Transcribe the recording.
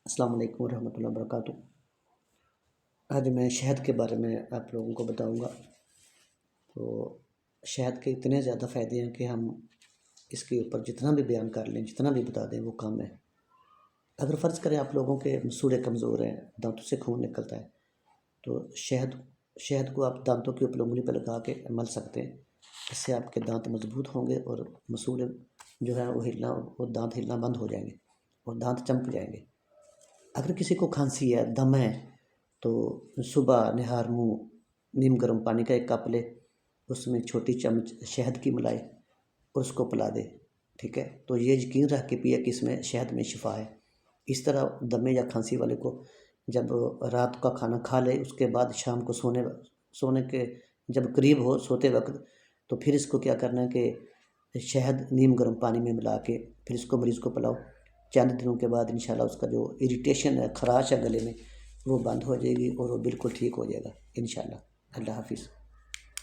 السلام علیکم ورحمۃ اللہ وبرکاتہ۔ آج میں شہد کے بارے میں آپ لوگوں کو بتاؤں گا۔ تو شہد کے اتنے زیادہ فائدے ہیں کہ ہم اس کے اوپر جتنا بھی بیان کر لیں، جتنا بھی بتا دیں وہ کم ہے۔ اگر فرض کریں آپ لوگوں کے مسوڑے کمزور ہیں، دانتوں سے خون نکلتا ہے، تو شہد کو آپ دانتوں کے اوپر انگلی پہ لگا کے مل سکتے ہیں۔ اس سے آپ کے دانت مضبوط ہوں گے اور مسوڑے جو ہیں وہ دانت ہلنا بند ہو جائیں گے اور دانت چمک جائیں گے۔ اگر کسی کو کھانسی ہے، دم ہے، تو صبح نہار منہ نیم گرم پانی کا ایک کپ لے، اس میں چھوٹی چمچ شہد کی ملائے اور اس کو پلا دے، ٹھیک ہے؟ تو یہ یقین رکھ کے پیا کہ اس میں شہد میں شفا ہے۔ اس طرح دمے یا کھانسی والے کو جب رات کا کھانا کھا لے، اس کے بعد شام کو سونے کے جب قریب ہو سوتے وقت، تو پھر اس کو کیا کرنا ہے کہ شہد نیم گرم پانی میں ملا کے پھر اس کو مریض کو پلاؤ۔ چند دنوں کے بعد انشاءاللہ اس کا جو اریٹیشن ہے، خراش ہے گلے میں، وہ بند ہو جائے گی اور وہ بالکل ٹھیک ہو جائے گا انشاءاللہ۔ اللہ حافظ۔